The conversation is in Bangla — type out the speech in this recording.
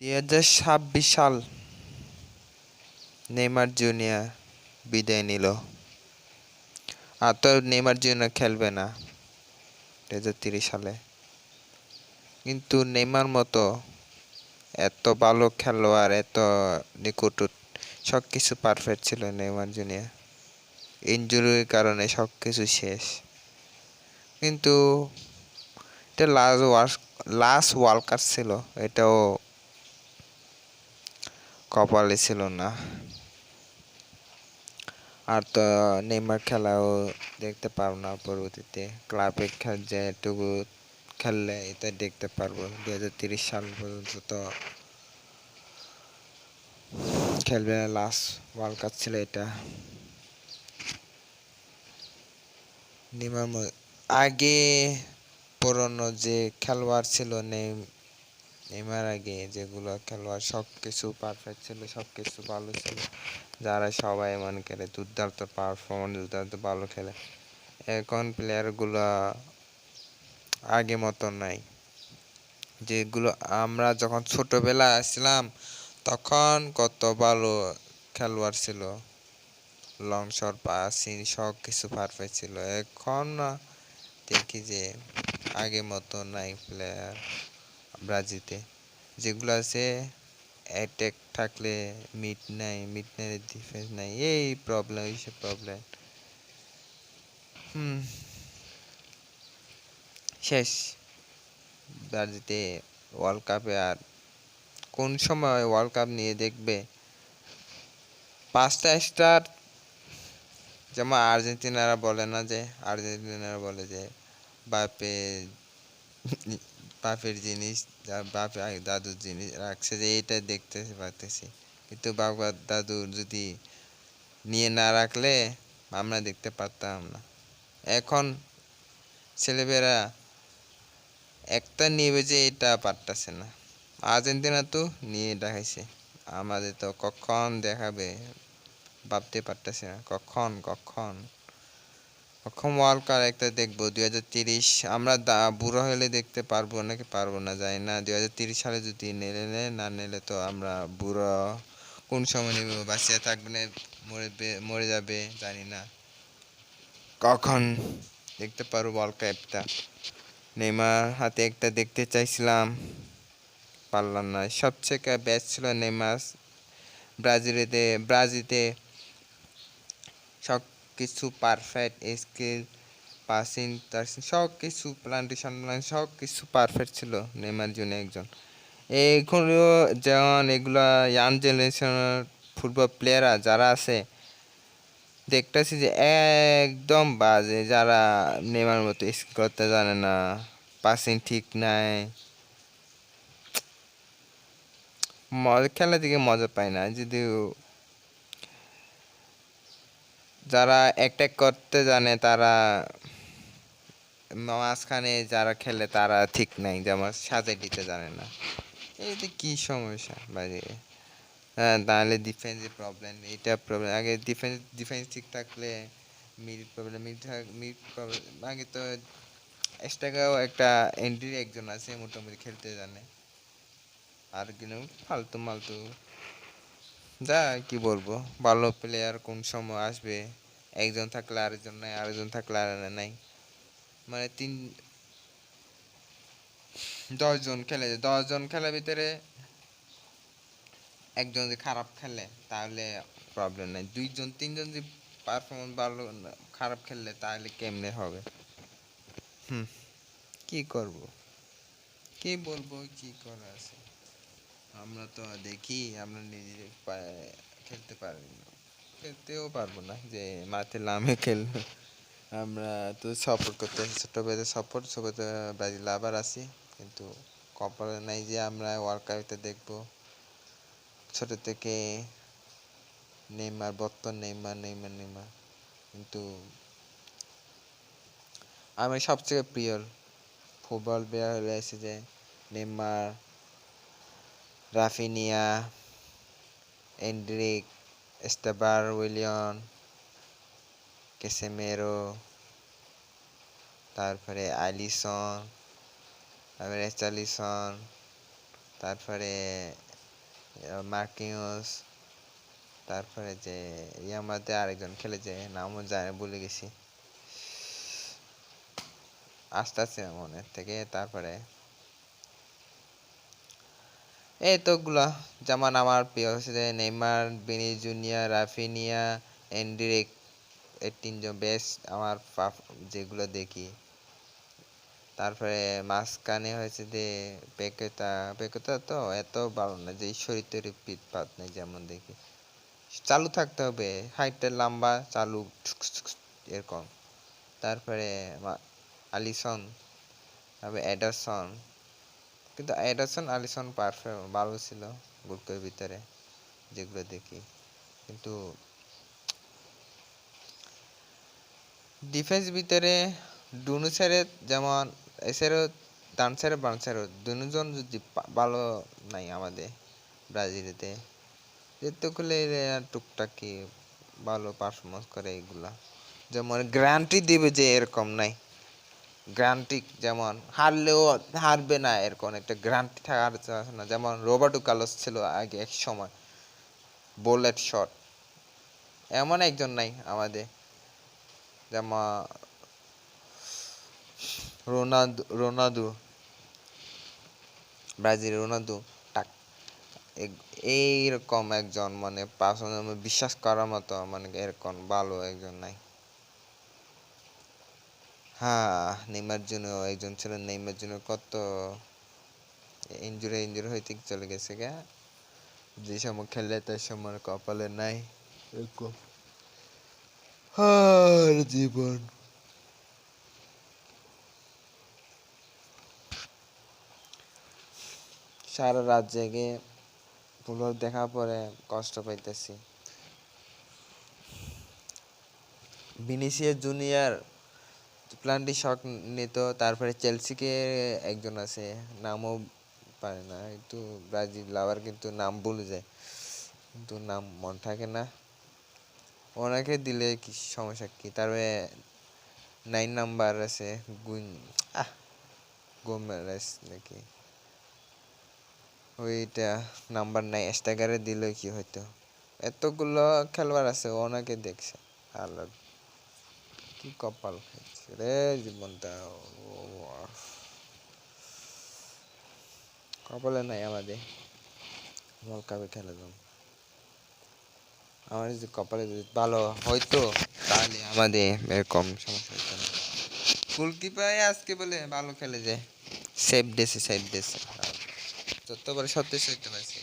2026 সাল নেইমার জুনিয়র বিদায় নিল। আর তো নেইমার জুনিয়র খেলবে না 2030 সালে। কিন্তু নেইমার মতো এত ভালো খেলোয়াড়, এত নিকট, সব কিছু পারফেক্ট ছিল নেইমার জুনিয়র। ইনজুরির কারণে সব কিছু শেষ। কিন্তু এটা লাস্ট ওয়ার্ল্ড কাপ ছিল, এটাও কপালে ছিল না। আর তো নেইমার খেলাও দেখতে পারবো না পরবর্তীতে। ক্লাবে যেটুকু খেললে এটা দেখতে পারবো। 2030 সাল পর্যন্ত তো খেলবে না, লাস্ট ওয়ার্ল্ড কাপ ছিল এটা। নেইমার আগে পুরনো যে খেলোয়াড় ছিল নেইমার আগে যেগুলো খেলোয়াড় সব কিছু পারফেক্ট ছিল, সব কিছু ভালো ছিল, যারা সবাই মনে করে দুর্দান্ত পারফরমেন্স, দুর্দান্ত ভালো খেলে। এখন প্লেয়ারগুলো আগে মতো নাই। যেগুলো আমরা যখন ছোটবেলা আসছিলাম তখন কত ভালো খেলোয়াড় ছিল, লং শট, পাসিং সব কিছু পারফেক্ট ছিল। এখন না, দেখি যে আগে মতো নাই প্লেয়ার ব্রাজিতে। যেগুলো আছে অ্যাটাক থাকলে মিড নাই, মিড নাই ডিফেন্স নাই, এই প্রবলেম, এইসব প্রবলেম। শেষ ব্রাজিতে ওয়ার্ল্ড কাপে। আর কোন সময় ওয়ার্ল্ড কাপ নিয়ে দেখবে 5টা স্টার, যেমন আর্জেন্টিনারা বলে না, যে আর্জেন্টিনারা বলে যে বাপে বাপের জিনিস, বাপে দাদুর জিনিস রাখছে, যে এইটা দেখতে পারতেছি। কিন্তু বাবা দাদু যদি নিয়ে না রাখলে আমরা দেখতে পারতাম না। এখন ছেলেমেয়েরা একটা নিবে, যে এটা পারতেছে না। আর্জেন্টিনা তো নিয়ে দেখাইছে, আমাদের তো কখন দেখাবে ভাবতে পারতেছে না। কখন কখন কখন ওয়ার্ল্ড কাপ একটা দেখবো 2030। আমরা বুড়ো হলে দেখতে পারবো নাকি পারবো না জানি না। 2030 সালে যদি নেলে না নিলে তো আমরা বুড়ো কোন সময় নেব, বাঁচিয়ে থাকবে না মরে যাবে জানি না। কখন দেখতে পারবো ওয়ার্ল্ড কাপটা? নেইমার হাতে একটা দেখতে চাইছিলাম, পারলাম না। সবচেয়ে বেস্ট ছিল নেইমার। ব্রাজিতে সব কিছু পারফেক্ট, স্কিল, পাসিং টাসিং সব কিছু, প্লান্টেশন সব কিছু পারফেক্ট ছিল নেইমার জন্য একজন। এইগুলো যেমন এগুলা ইয়াং জেনারেশনের ফুটবল প্লেয়াররা যারা আছে, দেখতেছি যে একদম বাজে, যারা নেইমার মতো স্কিল করতে জানে না, পাসিং ঠিক নাই, খেলা থেকে মজা পায় না। যদিও যারা অ্যাটাক করতে জানে, তারা মাঝখানে যারা খেলে তারা ঠিক নাই, যেমন সাজাই দিতে জানে না। এইটা কি সমস্যা বাইরে? হ্যাঁ, তাহলে ডিফেন্সের প্রবলেম, এইটা প্রবলেম। আগে ডিফেন্স ঠিক থাকলে মিড প্রবলেম, মিড প্রবলেম। আগে তো এক্সট্রাও একটা এন্ট্রি একজন আছে মোটামুটি খেলতে জানে। আর কিন্তু ফালতু মালতু, যা কি বলবো, ভালো প্লেয়ার কোন সময় আসবে? একজন থাকলে আরেকজন নাই, আরেকজন থাকলে আর নাই। মানে 10 জন খেলে, 10 জন খেলার ভিতরে একজন যদি খারাপ খেলে তাহলে প্রবলেম নাই। 2 জন 3 জন যদি পারফরমেন্স ভালো খারাপ খেললে তাহলে কেমনে হবে? কি করব, কি বলবো, কি করা আছে? আমরা তো দেখি, আমরা নিজে খেলতে পারি না, খেলতেও পারবো না যে মাঠে নামে খেলবো। আমরা তো সাপোর্ট করতে ছোটবেলা সাপোর্ট ব্রাজিল আবার আছি, কিন্তু কপালে নাই যে আমরা ওয়ার্ল্ড কাপটা দেখবো। ছোট থেকে নেইমার, বর্তমান নেইমার নেইমার নেইমার, কিন্তু আমি সবচেয়ে প্রিয় ফুটবল প্লেয়ার হলে এসে যে Neymar, Raphinha, Endrick, এস্তেবার, William, Casemiro, তারপরে আলিসন, তারপরে চার্লিসন, তারপরে মার্কিউস, তারপরে যে ইয়ামাতে আরেকজন খেলে যে নামও জানে ভুলে গেছি, আস্তে আস্তে মনের থেকে। তারপরে এই তো গুলা, যেমন আমার প্রিয় হচ্ছে যে Neymar, Vini Junior, Raphinha, Endrick, এই তিনজন বেস্ট আমার যেগুলো দেখি। তারপরে মাঝখানে হয়েছে যে পেকেতা, পেকেতা তো এত ভালো না, যে শরীর পিৎপাত নেই যেমন দেখি। চালু থাকতে হবে, হাইটটা লম্বা, চালু এরকম। তারপরে আলিসন, তারপরে এডারসন, কিন্তু এডারসন আলিসন পারফেক্ট ভালো ছিল গোলকের ভিতরে যেগুলো দেখি। কিন্তু ডিফেন্স ভিতরে দুনো সাইডে, যেমন এসারও ডান সাইডে বাম সাইডে দুজন যদি ভালো নাই আমাদের ব্রাজিলেতে, যেতগুলো টুকটাকি ভালো পারফরমেন্স করে এগুলা, যেমন গ্যারান্টি দিবে যে এরকম নাই, গ্যারান্টি যেমন হারলেও হারবে না এরকম একটা গ্যারান্টি থাকার না। যেমন রোবার্টো কার্লোস ছিল আগে এক সময়, বুলেট শট, এমন একজন নাই আমাদের। যেমন রোনালদো, ব্রাজিল রোনালদো, টাক এইরকম একজন মানে পার্সোনাল বিশ্বাস করার মতো মানে এরকম ভালো একজন নাই। হ্যাঁ, নেইমার জন্য একজন ছিল, নেইমার জন্য কত ইনজুরি হইতে চলে গেছে গা, যে সময় খেলে তার সময় কপালে নাই এরকম। আর জীবন সারা রাত জেগে ফুটবল দেখার পরে কষ্ট পাইতেছি। ভিনিসিয়াস জুনিয়র প্ল্যান্টি শট নিত। তারপরে চেলসিকে একজন আছে, নামও পারে না, একটু ব্রাজিল লাভার কিন্তু নাম ভুলে যায়, কিন্তু নাম মনে থাকে না। ওনাকে দিলে কি সমস্যা কি? তারপরে 9 নাম্বার আছে গোমেরেস নাকি, ওইটা নাম্বার 9 স্ট্রাইকারে দিলে কি হইতো? এতগুলো খেলোয়াড় আছে, ওনাকে দেখছে। আল্লাহ, কি কপাল খাইছে রে জীবনটা, কপালে নাই আমাদের ওয়ার্ল্ড কাপে খেলে যাম। আমার যদি কপালে যদি ভালো হয়তো তাহলে আমাদের এরকম সমস্যা হতো না। গোলকিপার আজকে বলে ভালো খেলে যায়, সেভ দিয়েছে, যতবার সত্যি হইতে পারছে।